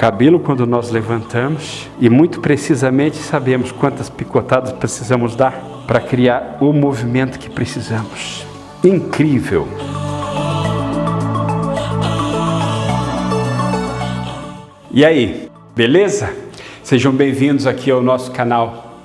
cabelo quando nós levantamos e muito precisamente sabemos quantas picotadas precisamos dar para criar o movimento que precisamos. Incrível! E aí, beleza? Sejam bem-vindos aqui ao nosso canal.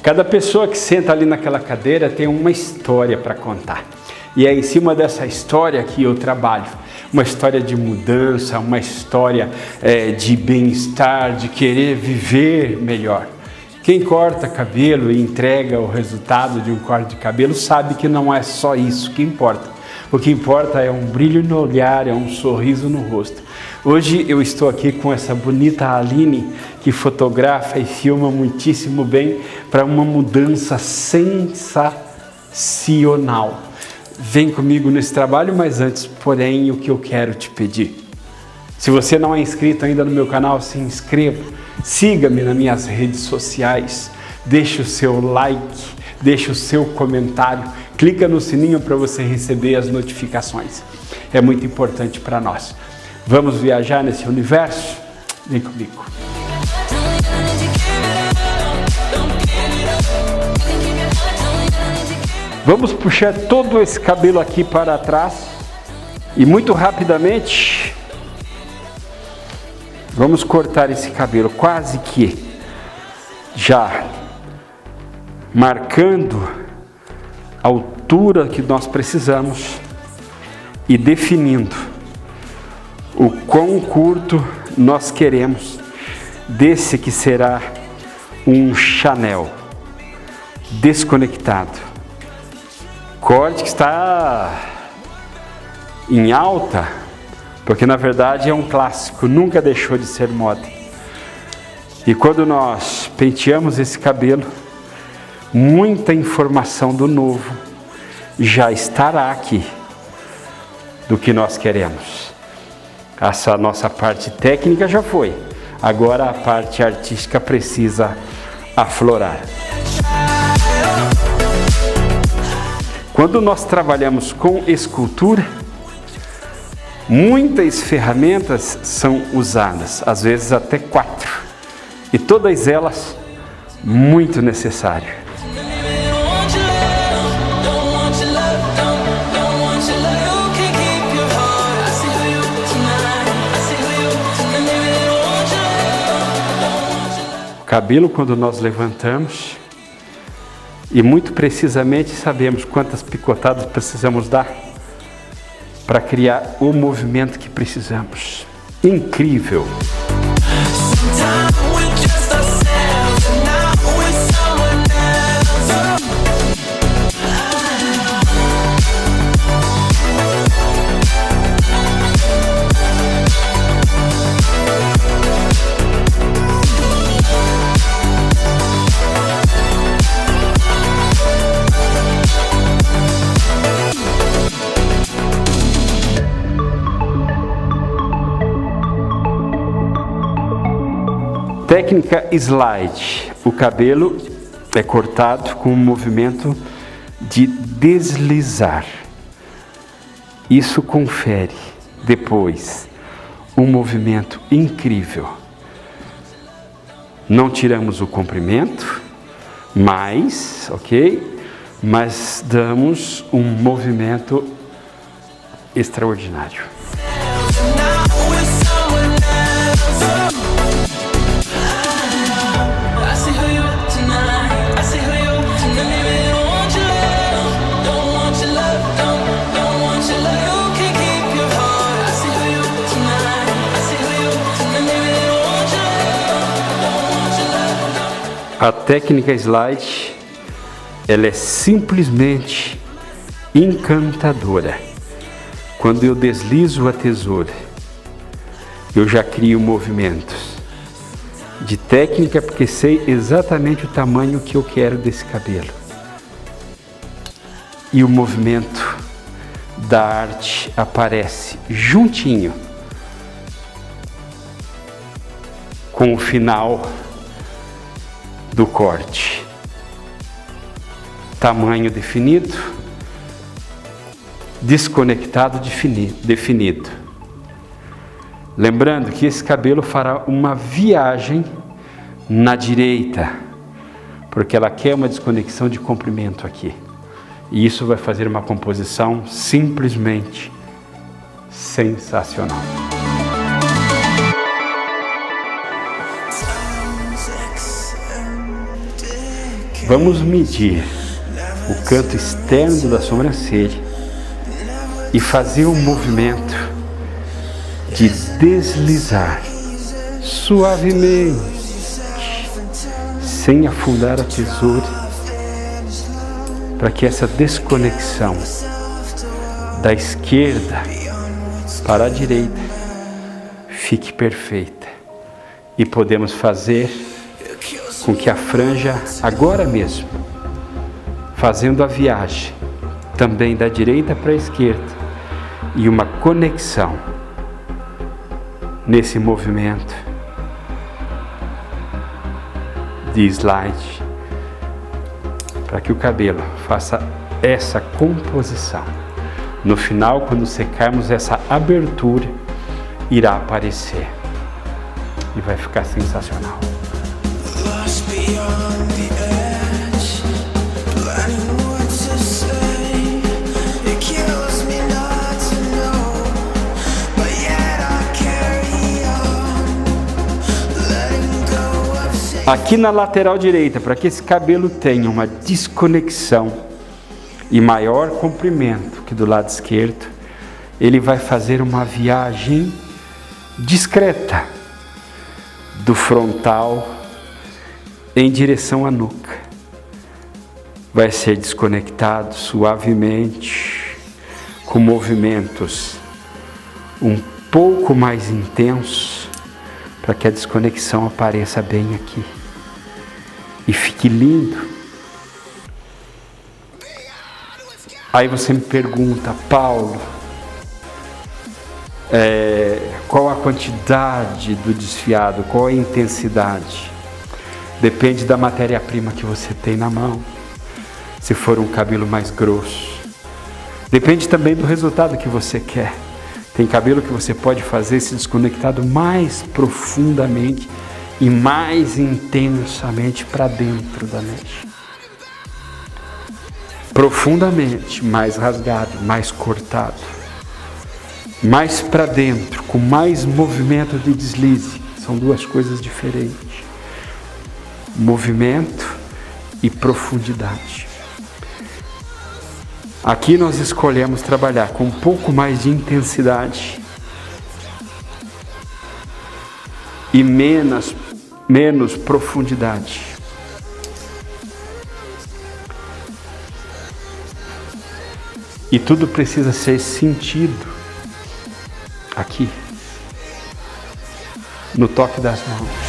Cada pessoa que senta ali naquela cadeira tem uma história para contar. E é em cima dessa história que eu trabalho. Uma história de mudança, uma história de bem-estar, de querer viver melhor. Quem corta cabelo e entrega o resultado de um corte de cabelo sabe que não é só isso que importa. O que importa é um brilho no olhar, é um sorriso no rosto. Hoje eu estou aqui com essa bonita Aline, que fotografa e filma muitíssimo bem para uma mudança sensacional. Vem comigo nesse trabalho, mas antes, porém, o que eu quero te pedir. Se você não é inscrito ainda no meu canal, se inscreva, siga-me nas minhas redes sociais, deixe o seu like, deixe o seu comentário, clica no sininho para você receber as notificações. É muito importante para nós. Vamos viajar nesse universo? Vem comigo. Vamos puxar todo esse cabelo aqui para trás e muito rapidamente vamos cortar esse cabelo, quase que já marcando a altura que nós precisamos e definindo o quão curto nós queremos desse que será um Chanel desconectado. Corte que está em alta, porque na verdade é um clássico, nunca deixou de ser moda. E quando nós penteamos esse cabelo, muita informação do novo já estará aqui, do que nós queremos. Essa nossa parte técnica já foi, agora a parte artística precisa aflorar. Quando nós trabalhamos com escultura, muitas ferramentas são usadas, às vezes até 4, e todas elas muito necessárias. O cabelo, quando nós levantamos, e muito precisamente sabemos quantas picotadas precisamos dar para criar o movimento que precisamos. Incrível! Técnica slide. O cabelo é cortado com um movimento de deslizar. Isso confere depois um movimento incrível. Não tiramos o comprimento, mas damos um movimento extraordinário. A técnica slide, ela é simplesmente encantadora. Quando eu deslizo a tesoura, eu já crio movimentos de técnica, porque sei exatamente o tamanho que eu quero desse cabelo. E o movimento da arte aparece juntinho com o final do corte. Tamanho definido, desconectado definido. Lembrando que esse cabelo fará uma viagem na direita, porque ela quer uma desconexão de comprimento aqui. E isso vai fazer uma composição simplesmente sensacional. Vamos medir o canto externo da sobrancelha e fazer um movimento de deslizar suavemente, sem afundar a tesoura, para que essa desconexão da esquerda para a direita fique perfeita e podemos fazer com que a franja agora mesmo, fazendo a viagem também da direita para a esquerda e uma conexão nesse movimento de slide, para que o cabelo faça essa composição. No final, quando secarmos, essa abertura irá aparecer e vai ficar sensacional. Aqui na lateral direita, para que esse cabelo tenha uma desconexão e maior comprimento que do lado esquerdo, ele vai fazer uma viagem discreta do frontal em direção à nuca. Vai ser desconectado suavemente, com movimentos um pouco mais intensos, para que a desconexão apareça bem aqui e fique lindo. Aí você me pergunta, Paulo, qual a quantidade do desfiado, qual a intensidade? Depende da matéria-prima que você tem na mão, se for um cabelo mais grosso. Depende também do resultado que você quer. Tem cabelo que você pode fazer esse desconectado mais profundamente e mais intensamente para dentro da mecha. Profundamente, mais rasgado, mais cortado. Mais para dentro, com mais movimento de deslize. São duas coisas diferentes. Movimento e profundidade. Aqui nós escolhemos trabalhar com um pouco mais de intensidade e menos profundidade. E tudo precisa ser sentido aqui, no toque das mãos.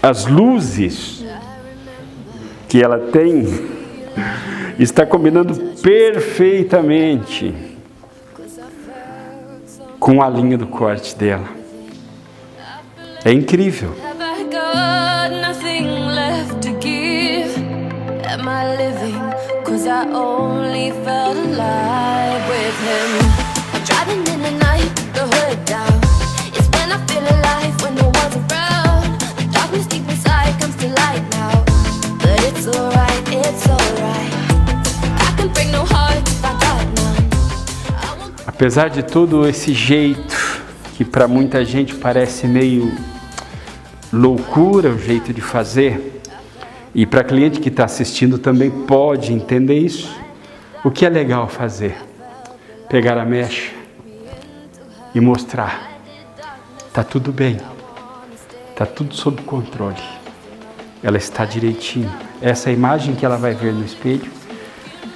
As luzes que ela tem está combinando perfeitamente com a linha do corte dela. É incrível. Apesar de todo esse jeito, que para muita gente parece meio loucura o jeito de fazer, e para cliente que está assistindo também pode entender isso, o que é legal fazer? Pegar a mecha e mostrar, está tudo bem, está tudo sob controle, ela está direitinho. Essa imagem que ela vai ver no espelho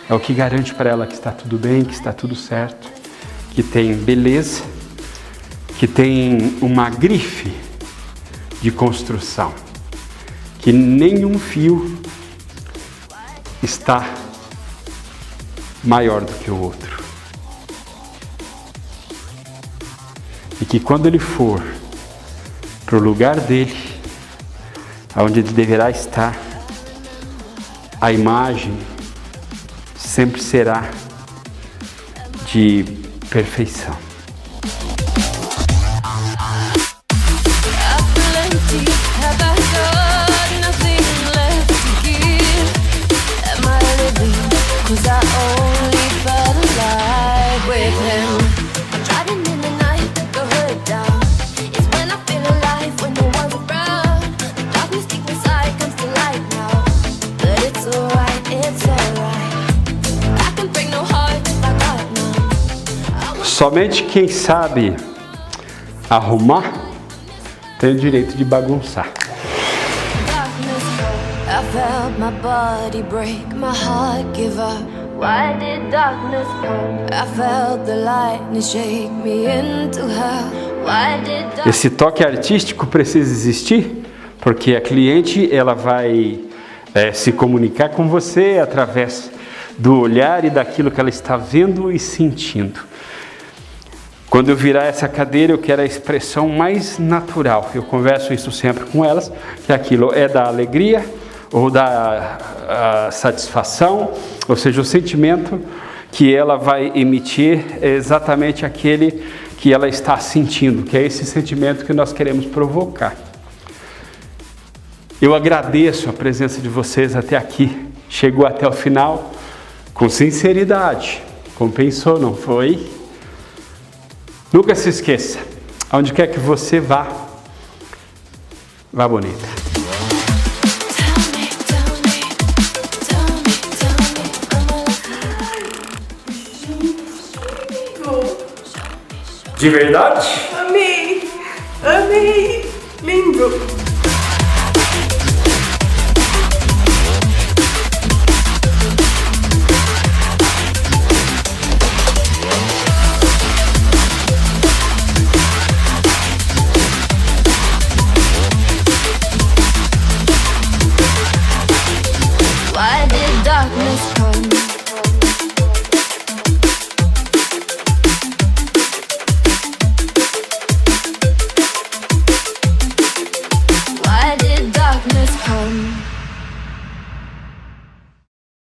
é o que garante para ela que está tudo bem, que está tudo certo, que tem beleza, que tem uma grife de construção, que nenhum fio está maior do que o outro. E que quando ele for para o lugar dele, onde ele deverá estar, a imagem sempre será de perfeição. Somente quem sabe arrumar tem o direito de bagunçar. Esse toque artístico precisa existir, porque a cliente ela vai se comunicar com você através do olhar e daquilo que ela está vendo e sentindo. Quando eu virar essa cadeira, eu quero a expressão mais natural. Eu converso isso sempre com elas, que aquilo é da alegria ou da satisfação, ou seja, o sentimento que ela vai emitir é exatamente aquele que ela está sentindo, que é esse sentimento que nós queremos provocar. Eu agradeço a presença de vocês até aqui. Chegou até o final com sinceridade. Compensou, não foi? Nunca se esqueça, aonde quer que você vá, vá bonita. De verdade? Amei! Amei! Lindo!